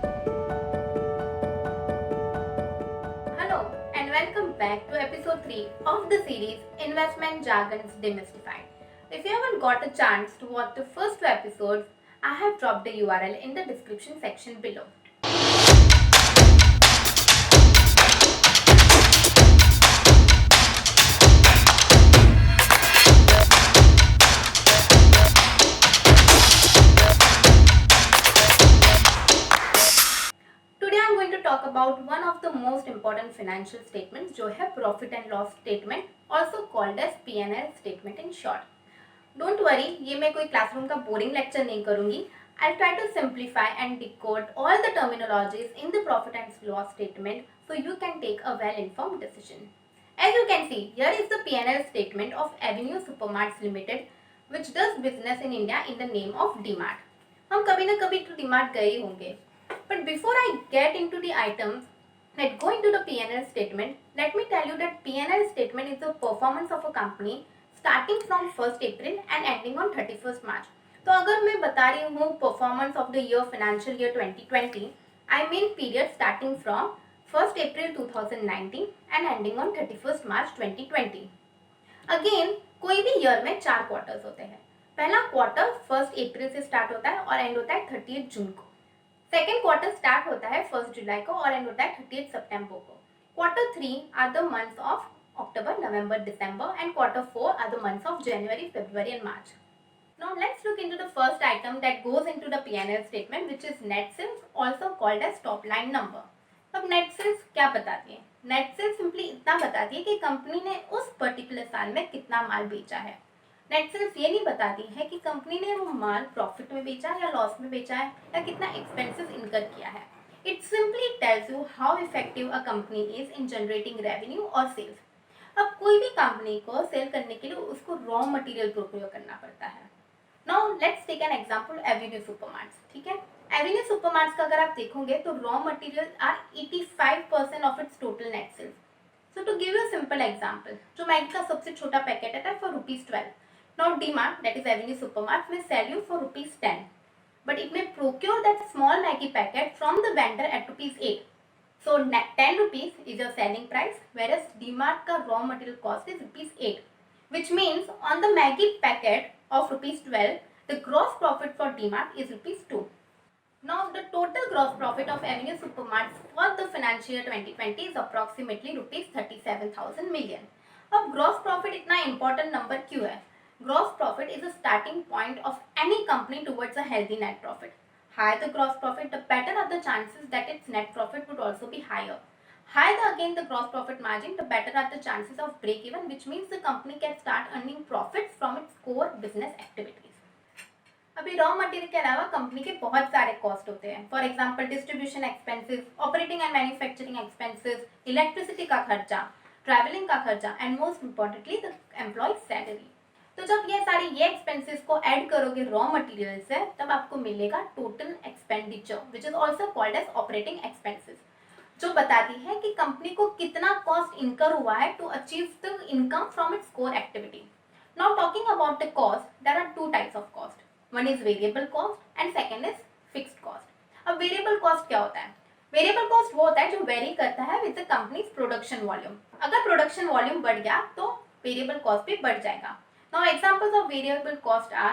Hello and welcome back to episode 3 of the series Investment Jargons Demystified. If you haven't got a chance to watch the first 2 episodes, I have dropped the URL in the description section below. Today I am going to talk about one of the most important financial statements जो है profit and loss statement, also called as P&L statement in short. Don't worry, ये मैं कोई classroom का boring lecture नहीं करूंगी. I'll try to simplify and decode all the terminologies in the profit and loss statement so you can take a well-informed decision. As you can see, here is the P&L statement of Avenue Supermarts Limited, which does business in India in the name of DMart. हम कभी ना कभी तो DMart गए होंगे. But before I get into the items that go into the P&L statement, let me tell you that P&L statement is the performance of a company starting from 1st April and ending on 31st March. तो अगर मैं बता रही हूँ performance of the year financial year 2020, I mean period starting from 1st April 2019 and ending on 31st March 2020. Again, कोई भी year में 4 quarters होते हैं. पहला क्वार्टर 1st अप्रैल से स्टार्ट होता है और एंड होता है 30 जून को. सेकेंड क्वार्टर स्टार्ट होता है 1 जुलाई को और एंड होता है 30 सितंबर को. Quarter 3 are the months of October, November, December, and quarter 4 are the months of January, February, and March. Now let's look into the first item that goes into the P&L statement, which is net sales, also called as top line number. अब net sales क्या बताती है? Net sales simply इतना बताती है कि company ने उस पर्टिकुलर साल में कितना माल बेचा है. नेट सेल्स ये नहीं बताती है कि कंपनी ने वो माल प्रॉफिट में बेचा या लॉस में बेचा है या कितना एक्सपेंसेस इनकर किया है. It simply tells you how effective a company is in generating revenue और सेल्स. अब कोई भी कंपनी को सेल करने के लिए उसको रॉ मटेरियल प्रोक्योर करना पड़ता है. Now let's take an example Avenue Supermarts. ठीक है, एवेन्यू सुपरमार्ट्स का अगर आप देखोगे तो raw material are 85% of its total net sales. So to give you simple example, जो मैगी का सबसे छोटा पैकेट है for ₹12. Now DMart, that is Avenue Supermarts, may sell you for ₹10, but it may procure that small Maggi packet from the vendor at ₹8. So 10 rupees is your selling price, whereas DMart ka raw material cost is ₹8, which means on the Maggi packet of ₹12, the gross profit for DMart is ₹2. Now the total gross profit of Avenue Supermarts for the financial year 2020 is approximately ₹37,000 million. अब gross profit इतना important number क्यों है? Gross profit is the starting point of any company towards a healthy net profit. Higher the gross profit, the better are the chances that its net profit would also be higher. Higher again the gross profit margin, the better are the chances of break even, which means the company can start earning profits from its core business activities. अभी raw material के अलावा company के बहुत सारे cost होते हैं. For example distribution expenses, operating and manufacturing expenses, electricity का खर्चा, ट्रैवलिंग का खर्चा and most importantly the employ salary. तो जब ये सारे एक्सपेंसेस को ऐड करोगे रॉ मटेरियल से, तब आपको मिलेगा total expenditure, which is also called as operating expenses, जो बताती है कि कंपनी को कितना कॉस्ट इनकर हुआ है to achieve the income from its core activity. Now talking about the cost, there are 2 types of cost. One is variable cost and second is fixed cost. अब variable cost क्या होता है? Variable cost वो होता है जो very करता है with the companies production volume. अगर प्रोडक्शन वॉल्यूम बढ़ गया तो वेरिएबल कॉस्ट भी बढ़ जाएगा. Now examples of variable cost are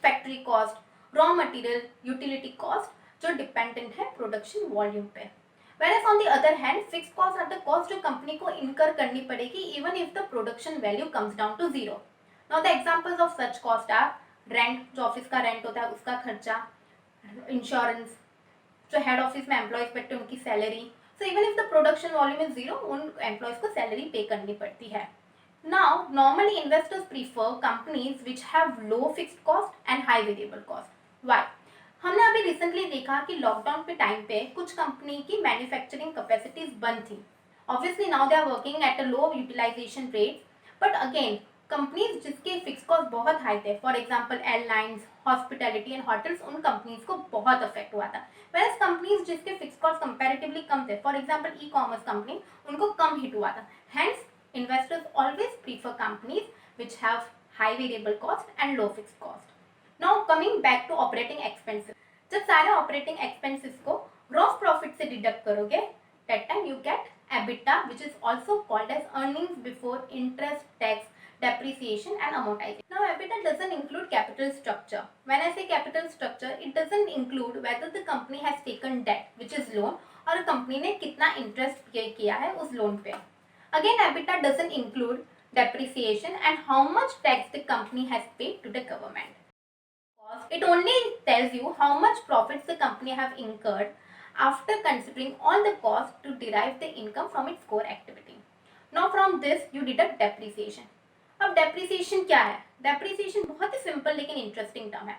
factory cost, raw material, utility cost, जो dependent है production volume पे. Whereas on the other hand, fixed costs are the cost जो कंपनी को incur करनी पड़ेगी even if the production value comes down to zero. Now the examples of such cost are rent, जो office का rent होता है उसका खर्चा, इंश्योरेंस, जो हेड ऑफिस में एम्प्लॉयज बैठते हैं उनकी salary. So even if the production volume is zero, उन एम्प्लॉयज को सैलरी पे करनी पड़ती है. Now, normally investors prefer companies which have low fixed cost and high variable cost. Why? हमने अभी रिसेंटली देखा कि लॉकडाउन के टाइम पे कुछ कंपनी की मैन्युफैक्चरिंग कैपेसिटीज बंद थी. Obviously now they are working at a low utilisation rate, but again companies जिसके फिक्स कॉस्ट बहुत हाई थे, for example airlines, hospitality and hotels, उन कंपनीज को बहुत अफेक्ट हुआ था. वेयरएज कंपनीज जिसके फिक्स कॉस्ट कंपैरेटिवली कम थे, for example e commerce company, उनको कम हिट हुआ था. Hence investors always prefer companies which have high variable cost and low fixed cost. Now coming back to operating expenses, जब सारे operating expenses को deduct करोगे that time you get EBITDA, which is also called as earnings before interest, tax, depreciation and amortization. Now EBITDA doesn't include capital structure. When I say capital structure, it doesn't include whether the company has taken debt, which is loan, और company ने कितना interest पे किया है उस loan पे. Again, EBITDA doesn't include depreciation and how much tax the company has paid to the government. It only tells you how much profits the company have incurred after considering all the costs to derive the income from its core activity. Now from this you deduct depreciation. अब depreciation क्या है? Depreciation बहुत ही simple लेकिन interesting term है.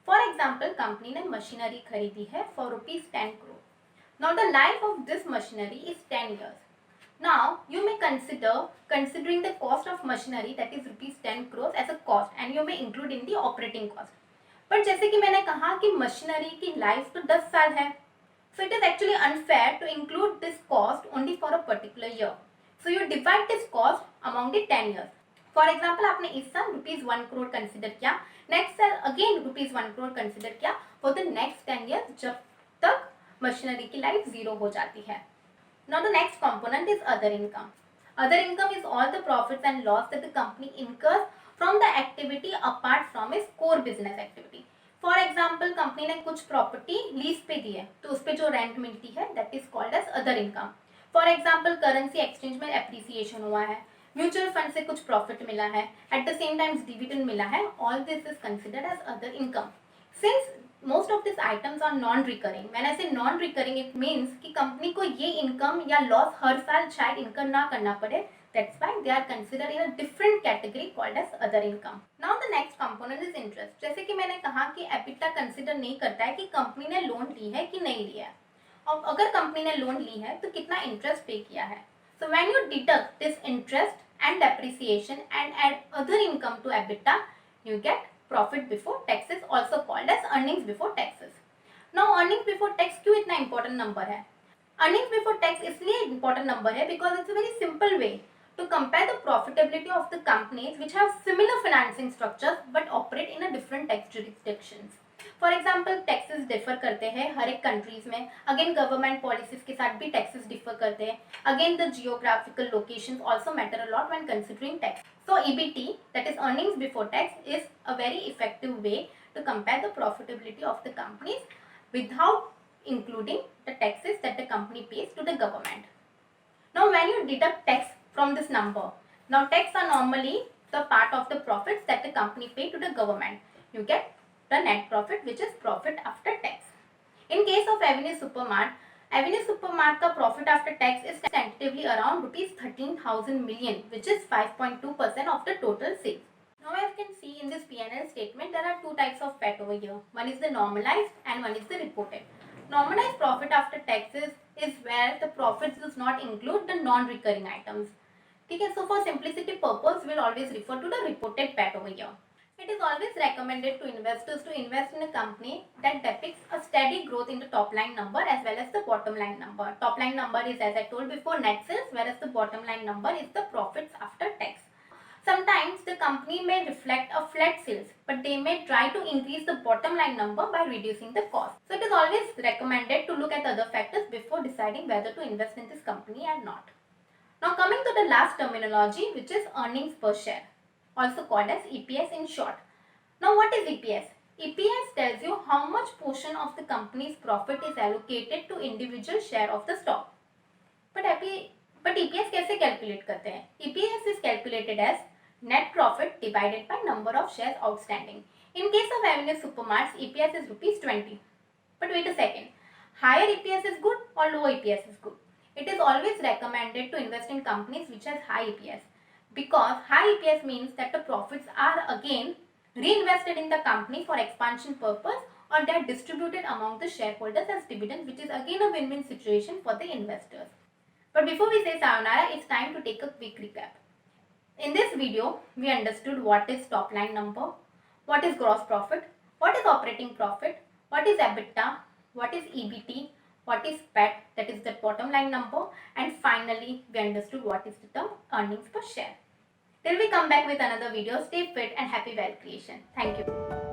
For example, company ने machinery खरीदी है for ₹10 crore. Now the life of this machinery is 10 years. Now you may considering the cost of machinery, that is ₹10 crores, as a cost and you may include in the operating cost. पर जैसे कि मैंने कहा कि machinery की life तो 10 साल है, so it is actually unfair to include this cost only for a particular year. So you divide this cost among the 10 years. For example, आपने इस साल ₹1 crore कंसिडर किया, नेक्स्ट साल अगेन ₹1 crore कंसिडर किया for the next 10 years जब तक machinery की life 0 हो जाती है. Now the next component is other income. Other income is all the profits and loss that the company incurs from the activity apart from its core business activity. For example company ने कुछ property lease पे दी है तो उस पर जो rent मिलती है that is called as other income. For example currency exchange में एप्रिसिएशन हुआ है, म्यूचुअल फंड से कुछ प्रॉफिट मिला है, at the same time dividend मिला है, all this is considered as other income. Since most of this items are non recurring, मैंने ऐसे नॉन रिकरिंग इट मीन्स कि कंपनी को ये इनकम या लॉस हर साल शायद इनकम ना करना पड़े. That's why they are considered in a different category called as other income. Now the next component is interest. जैसे कि मैंने कहा कि EBITDA कंसिडर नहीं करता है कि कंपनी ने लोन ली है कि नहीं लिया है, और अगर कंपनी ने लोन ली है तो कितना इंटरेस्ट पे किया है. So when you deduct this interest and depreciation and add other income to EBITDA, you get profit before taxes, also called as earnings before taxes. Now earnings before tax क्यों इतना important number है? Earnings before tax इसलिए important number है because it's a very simple way to compare the profitability of the companies which have similar financing structures but operate in a different tax jurisdictions. For example, taxes differ करते हैं हर एक countries में. Again, government policies के साथ भी taxes differ करते हैं. Again, the geographical locations also matter a lot when considering tax. So EBT, that is earnings before tax, is a very effective way to compare the profitability of the companies without including the taxes that the company pays to the government. Now when you deduct tax from this number, now tax are normally the part of the profits that the company pay to the government. You get the net profit, which is profit after tax. In case of Avenue Supermart का profit after tax is tentatively around ₹13,000 million, which is 5.2% of the total sales. Now as you can see in this P&L statement, there are two types of PAT over here. One is the normalized and one is the reported. Normalized profit after taxes is where the profits does not include the non-recurring items. ठीक है, so for simplicity purpose, we will always refer to the reported PAT over here. It is always recommended to investors to invest in a company that depicts a steady growth in the top line number as well as the bottom line number. Top line number is, as I told before, net sales, whereas the bottom line number is the profits after tax. Sometimes the company may reflect a flat sales, but they may try to increase the bottom line number by reducing the cost. So it is always recommended to look at other factors before deciding whether to invest in this company or not. Now coming to the last terminology, which is earnings per share, also called as EPS in short. Now what is EPS? EPS tells you how much portion of the company's profit is allocated to individual share of the stock. But EPS कैसे calculate करते हैं? EPS is calculated as net profit divided by number of shares outstanding. In case of Avenue Supermarts, EPS is ₹20. But wait a second, higher EPS is good or lower EPS is good? It is always recommended to invest in companies which has high EPS, because high EPS means that the profits are again reinvested in the company for expansion purpose, or they are distributed among the shareholders as dividends, which is again a win-win situation for the investors. But before we say sayonara, it's time to take a quick recap. In this video, we understood what is top line number, what is gross profit, what is operating profit, what is EBITDA, what is EBT, what is PAT, that is the bottom line number, and finally we understood what is the term earnings per share. Till we come back with another video, stay fit and happy wealth creation. Thank you.